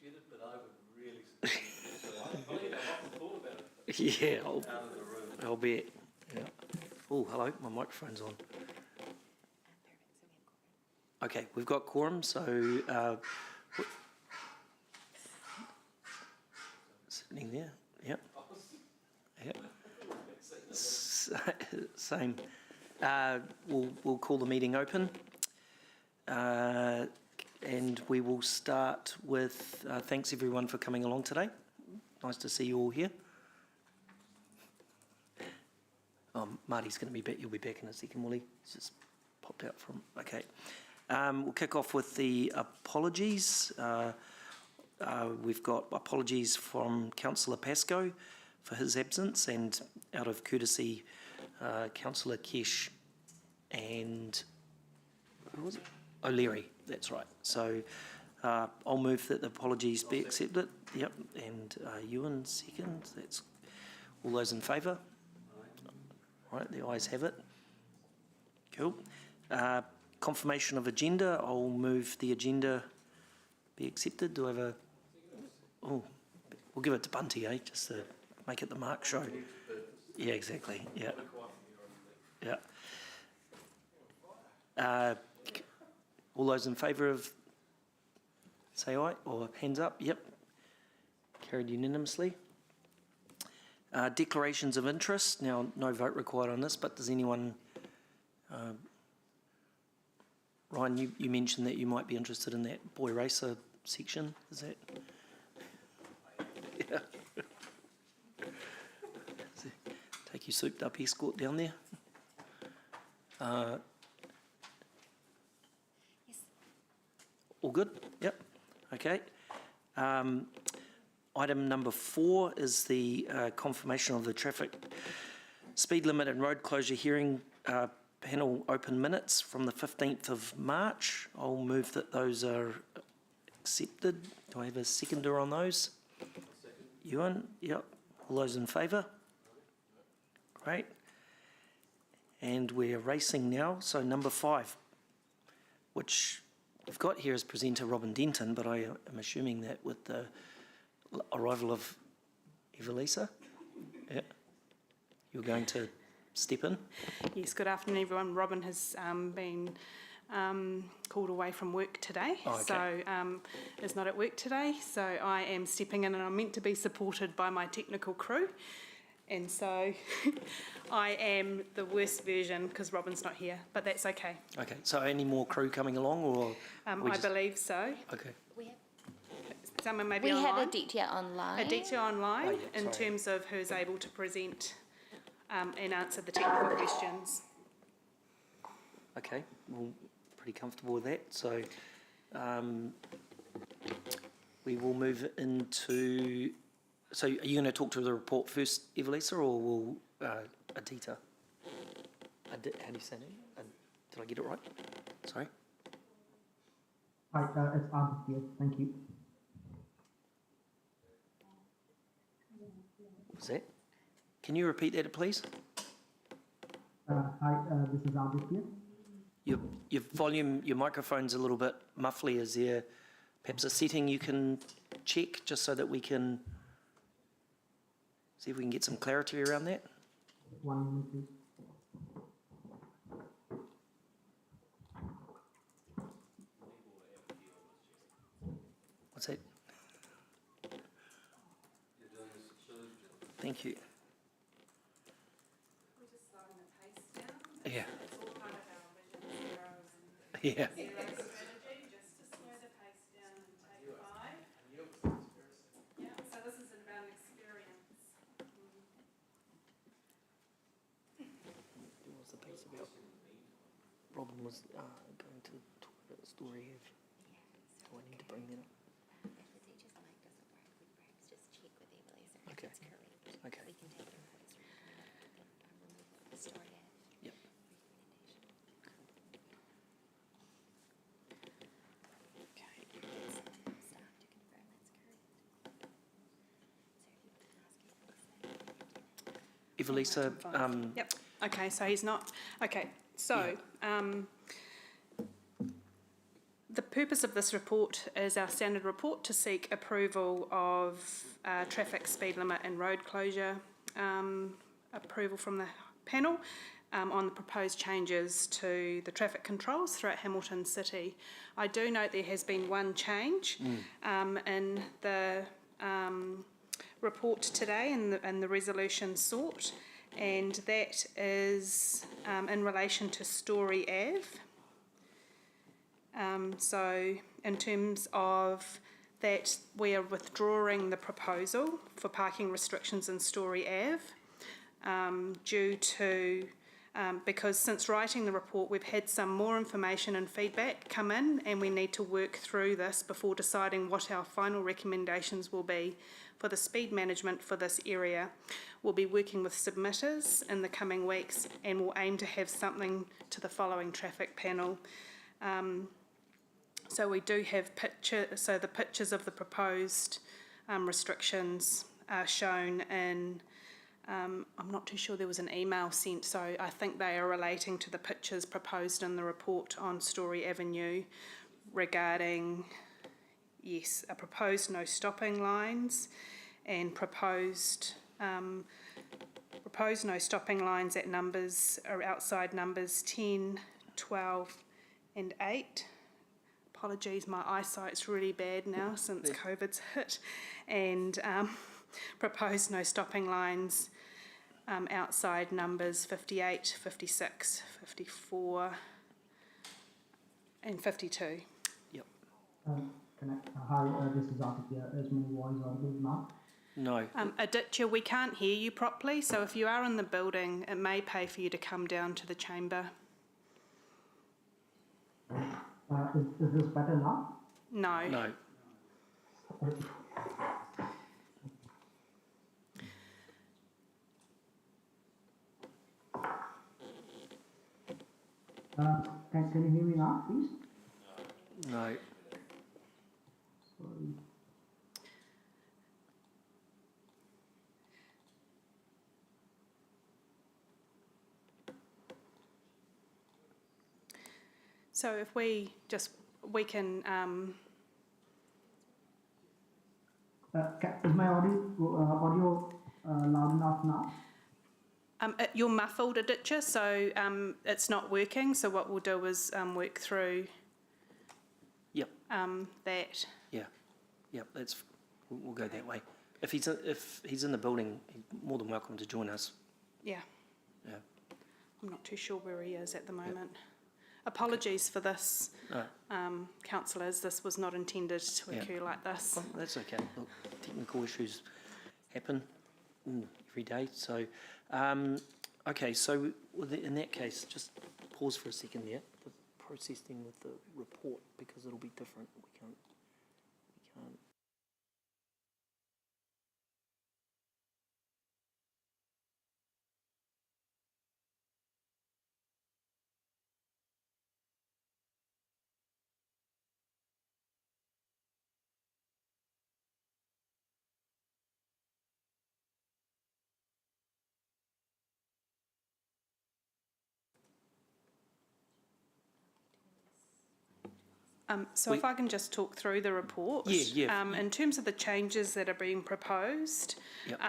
get it, but I would really I believe I've often thought about it. Yeah, Out of the room. I'll bet. Yeah. Oh, hello, my microphone's on. Okay, we've got quorum, so sitting there. Yep. Yep. Same. We'll call the meeting open, and we will start with thanks everyone for coming along today. Nice to see you all here. Marty's going to be back. You'll be back in a second, will he? He's just popped out from. Okay. We'll kick off with the apologies. We've got apologies from Councillor Pascoe for his absence, and out of courtesy, Councillor Kesh and who was it? O'Leary. That's right. So I'll move that the apologies be accepted. Yep. And Ewan second. That's all those in favour. All right. The ayes have it. Cool. Confirmation of agenda. I'll move the agenda be accepted. Do I have a... Oh, we'll give it to Bunty, just to make it the Mark show. Yeah, exactly. Yeah. Yeah. All those in favour of... Say aye or hands up. Yep. Carried unanimously. Declarations of interest. Now, no vote required on this, but does anyone... Ryan, you mentioned that you might be interested in that boy racer section. Is that? Yeah. Take your souped up escort down there. Yes. All good? Yep. Okay. Item number 4 is the confirmation of the traffic speed limit and road closure hearing panel open minutes from the 15th of March. I'll move that those are accepted. Do I have a seconder on those? Ewan? Yep. All those in favour? Great. And we're racing now. So number 5, which we've got here as presenter Robin Denton, but I am assuming that with the arrival of Evelisa, yeah, you're going to step in. Yes, good afternoon everyone. Robin has been called away from work today, so is not at work today, so I am stepping in and I'm meant to be supported by my technical crew, and so I am the worst version because Robin's not here, but that's okay. Okay, so any more crew coming along, or I believe so. Okay. Someone maybe We online. have Aditya online. Aditya online, Oh, yeah, in sorry. terms of who's able to present and answer the technical questions. Okay, well, pretty comfortable with that. So we will move into... So are you going to talk to the report first, Evelisa, or will Adita? How do you say that? Did I get it right? Sorry? Hi, it's Aditya. Thank you. Was that? Can you repeat that, please? Hi, this is Aditya. Your volume, your microphone's a little bit muffly. Is there perhaps a setting you can check just so that we can see if we can get some clarity around that? 1 minute, please. What's that? Thank you. We're just slowing the pace down. Yeah. It's all part of our vision zeros and Yeah. zero strategy, just to slow the pace down and take 5. Yeah, so this is about experience. What was the piece about? Robin was going to talk about the story of... Do I need to bring that up? If the teacher's mic doesn't work, we perhaps just check with Evelisa if Okay. it's correct. Okay. We can take the notes from the restorative Yep. recommendation. Okay. Staff to confirm that's correct. So if you can ask Evelisa. Evelisa, Yep. Okay, so he's not. Okay, so the purpose of this report is our standard report to seek approval of traffic speed limit and road closure approval from the panel on the proposed changes to the traffic controls throughout Hamilton City. I do note there has been one change in the report today and the resolution sought, and that is in relation to Story Ave. So in terms of that, we are withdrawing the proposal for parking restrictions in Story Ave due to because since writing the report we've had some more information and feedback come in, and we need to work through this before deciding what our final recommendations will be for the speed management for this area. We'll be working with submitters in the coming weeks, and we'll aim to have something to the following traffic panel. So we do have so the pictures of the proposed restrictions are shown in, I'm not too sure, there was an email sent, so I think they are relating to the pictures proposed in the report on Story Avenue regarding, yes, a proposed no stopping lines and proposed no stopping lines at numbers, or outside numbers 10, 12 and 8. Apologies, my eyesight's really bad now since COVID's hit. And proposed no stopping lines outside numbers 58, 56, 54 and 52. Yep. Hi, this is Aditya. Is my voice audible now? No. Aditya, we can't hear you properly, so if you are in the building, it may pay for you to come down to the chamber. Is this better now? No. No. Can you hear me now, please? No. Sorry. So if we can, Is my audio loud enough now? you're muffled, Aditya, so it's not working. So what we'll do is work through Yep. that. Yeah. Yep. We'll go that way. If he's in the building, he's more than welcome to join us. Yeah, Yeah. I'm not too sure where he is at the moment. Apologies for this, No. councillors. This was not intended to occur like this. Oh, that's okay. Look, technical issues happen every day. So, okay. So in that case, just pause for a second there. The processing with the report, because it'll be different. We can't. So if I can just talk through the report. Yeah. In terms of the changes that are being proposed, Yep.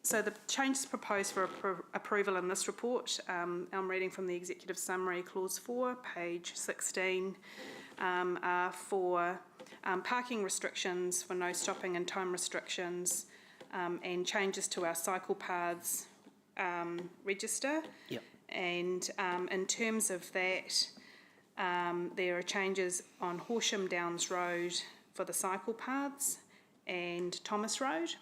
so the changes proposed for approval in this report, I'm reading from the Executive Summary, Clause 4, page 16, are for parking restrictions, for no stopping and time restrictions, and changes to our cycle paths register. Yep. And in terms of that, there are changes on Horsham Downs Road for the cycle paths and Thomas Road,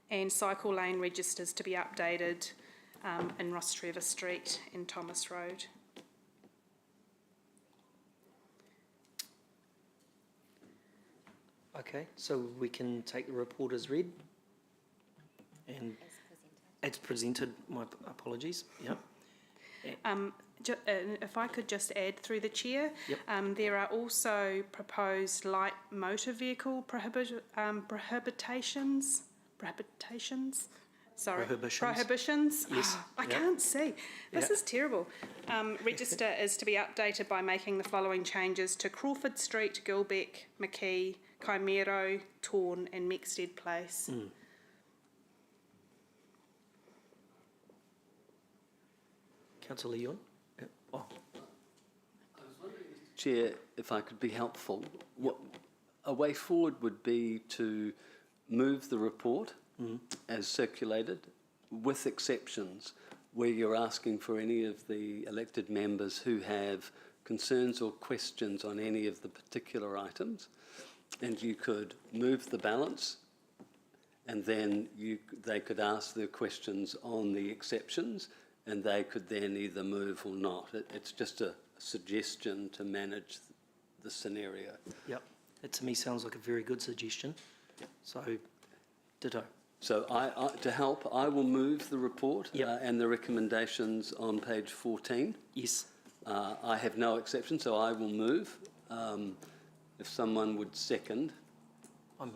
and cycle lane registers to be updated in Ross Trevor Street and Thomas Road. Okay. So we can take the report as read. And it's presented. My apologies. Yep. If I could just add through the chair, Yep. there are also proposed light motor vehicle prohibitations Sorry. Prohibitions. Prohibitions? Yes. Oh, I Yep. can't see. This Yeah. is terrible. Register is to be updated by making the following changes to Crawford Street, Gilbeck, McKee, Kaimero, Torn and Mexted Place. Councillor Ewan? Yeah. Oh, Chair, if I could be helpful, a way forward would be to move the report as circulated, with exceptions, where you're asking for any of the elected members who have concerns or questions on any of the particular items, and you could move the balance, and then they could ask their questions on the exceptions, and they could then either move or not. It's just a suggestion to manage the scenario. yep. It to me sounds like a very good suggestion. So, ditto. So to help, I will move the report Yep. and the recommendations on page 14. Yes. I have no exception, so I will move. If someone would second. I'm,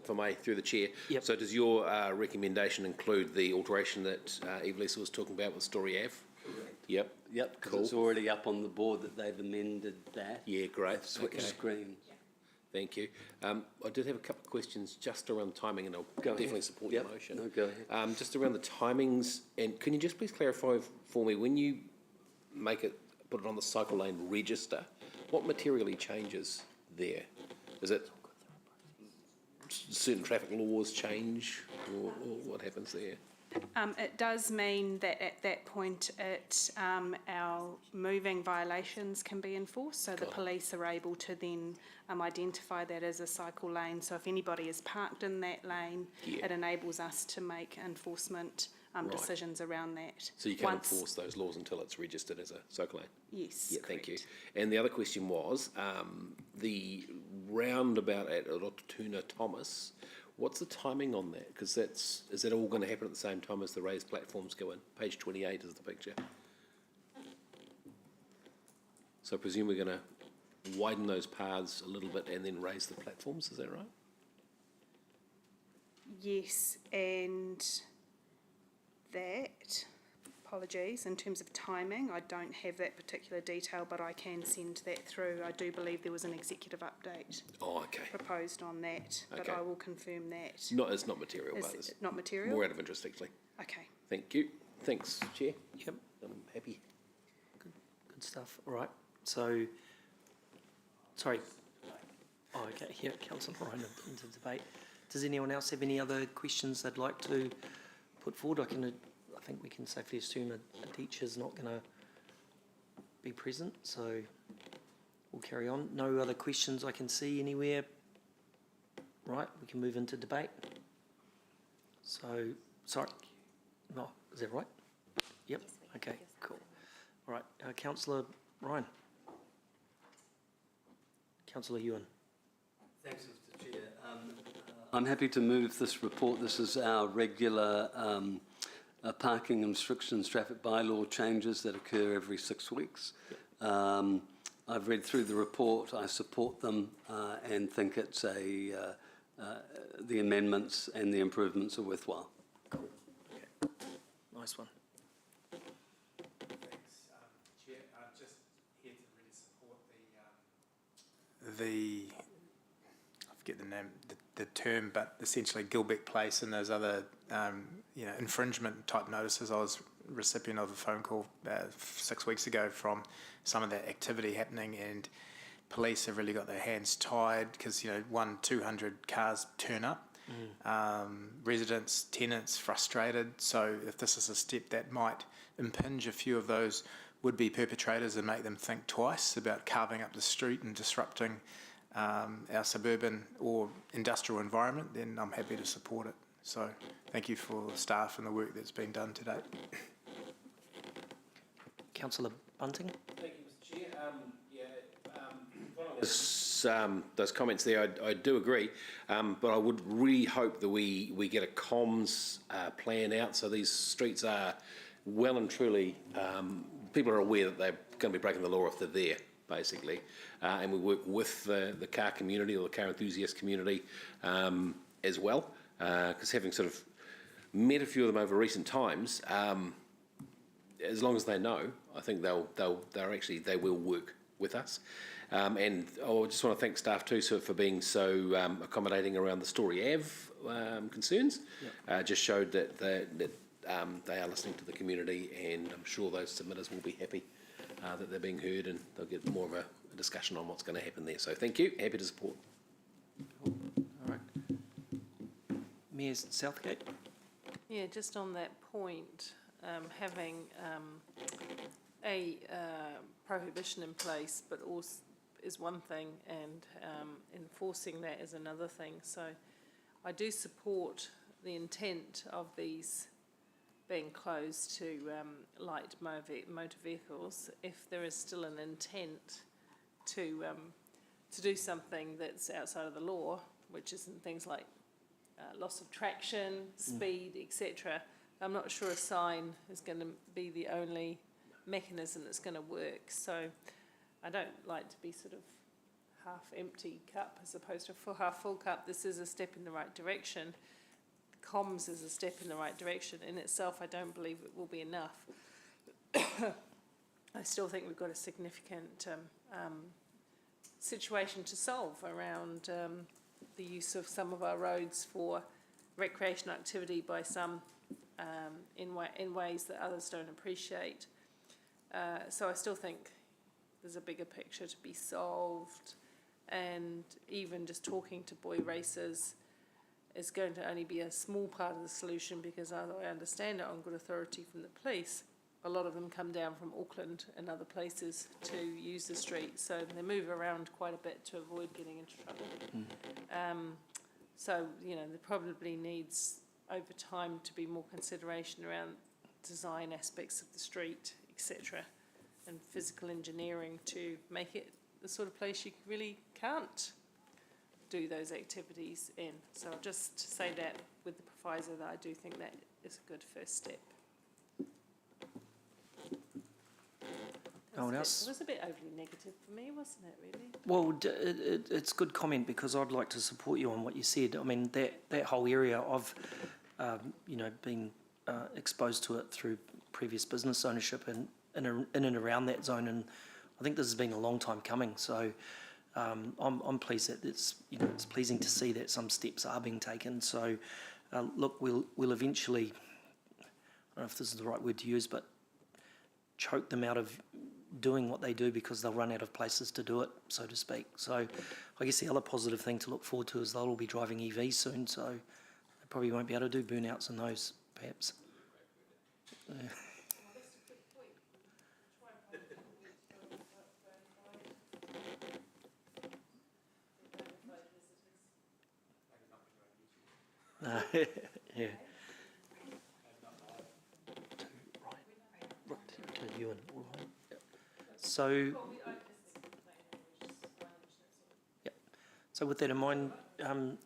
If I may, through the chair. Yep. So does your recommendation include the alteration that Evelisa was talking about with Story Ave? Yep. Yep, because Cool. it's already up on the board that they've amended that. Yeah, great. Switch Okay. screens. Thank you. I did have a couple of questions just around timing, and I'll Go ahead. definitely support Yep. your motion. No, go ahead. Just around the timings, and can you just please clarify for me, when you put it on the cycle lane register, what materially changes there? Is it certain traffic laws change, or what happens there? It does mean that at that point, our moving violations can be enforced, so the police are able to then identify that as a cycle lane. So if anybody is parked in that lane, Yeah. it enables us to make enforcement Right. decisions around that. So you can't Once- enforce those laws until it's registered as a cycle lane? Yes, Yeah, thank you. correct. And the other question was, the roundabout at Rototuna Thomas, what's the timing on that? Because is that all going to happen at the same time as the raised platforms go in? Page 28 is the picture. So I presume we're going to widen those paths a little bit and then raise the platforms, is that right? Yes, and that, apologies, in terms of timing, I don't have that particular detail, but I can send that through. I do believe there was an executive update Oh, okay. proposed on that, but Okay. I will confirm that. It's not material, Is but it's it not material? more out of interest, actually. Okay. Thank you. Thanks, Chair. Yep. I'm happy. Good stuff. All right. So, sorry. Oh, okay. Yeah, Councillor Ryan into debate. Does anyone else have any other questions they'd like to put forward? I think we can safely assume a teacher's not going to be present, so we'll carry on. No other questions I can see anywhere. Right, we can move into debate. So, sorry. No, is that right? Yep. Okay, cool. All right, Councillor Ryan. Councillor Ewan. Thanks, Mr. Chair. I'm happy to move this report. This is our regular parking and restrictions traffic bylaw changes that occur every 6 weeks. I've read through the report. I support them and think it's the amendments and the improvements are worthwhile. Okay. Nice one. Thanks, Chair. Just here to really support I forget the name, the term, but essentially Gilbeck Place and those other, infringement type notices. I was recipient of a phone call 6 weeks ago from some of that activity happening, and police have really got their hands tied because 200 cars turn up. Residents, tenants frustrated. So if this is a step that might impinge a few of those would-be perpetrators and make them think twice about carving up the street and disrupting our suburban or industrial environment, then I'm happy to support it. So thank you for the staff and the work that's been done to date. Councillor Bunting. Thank you, Mr. Chair. Those comments there, I do agree, but I would really hope that we get a comms plan out so these streets are well and truly, people are aware that they're going to be breaking the law if they're there, basically, and we work with the car community or the car enthusiast community as well. because having sort of met a few of them over recent times, as long as they know, I think they will work with us. And I just want to thank staff too for being so accommodating around the Story Ave concerns. Just showed that they are listening to the community, and I'm sure those submitters will be happy that they're being heard, and they'll get more of a discussion on what's going to happen there. So thank you, happy to support. All right. Mayor Southgate? Yeah, just on that point, having a prohibition in place, but also is one thing, and enforcing that is another thing. So I do support the intent of these being closed to light motor vehicles. If there is still an intent to do something that's outside of the law, which isn't things like loss of traction, speed, etc., I'm not sure a sign is going to be the only mechanism that's going to work. So I don't like to be sort of half empty cup as opposed to a half full cup. This is a step in the right direction. Comms is a step in the right direction. In itself, I don't believe it will be enough. I still think we've got a significant situation to solve around the use of some of our roads for recreational activity by some in ways that others don't appreciate. So I still think there's a bigger picture to be solved, and even just talking to boy racers is going to only be a small part of the solution, because as I understand it on good authority from the police, a lot of them come down from Auckland and other places to use the street, so they move around quite a bit to avoid getting into trouble. So, you know, there probably needs over time to be more consideration around design aspects of the street, etc., and physical engineering to make it the sort of place you really can't do those activities in. So I'll just say that with the proviso that I do think that is a good first step. No one else? It was a bit overly negative for me, wasn't it, really? Well, it's good comment, because I'd like to support you on what you said. I mean, that whole area of, being exposed to it through previous business ownership and in and around that zone, and I think this has been a long time coming. So I'm pleased that it's pleasing to see that some steps are being taken. So look, we'll eventually, I don't know if this is the right word to use, but choke them out of doing what they do, because they'll run out of places to do it, so to speak. So I guess the other positive thing to look forward to is they'll all be driving EVs soon, so they probably won't be able to do burnouts in those, perhaps. Yeah. To Ewan, all right. Yep. So, yep. So with that in mind,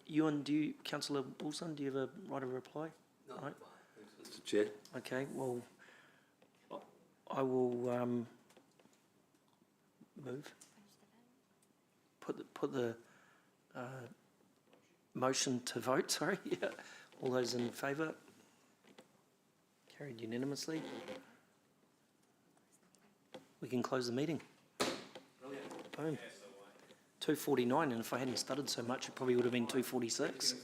Ewan, Councillor Wilson, do you have a right of reply? No, right. Thanks, Mr. Chair. Okay, well, I will move. Put the motion to vote, sorry. Yeah. All those in favour? Carried unanimously. We can close the meeting. Boom. 2:49, and if I hadn't stuttered so much, it probably would have been 2:46.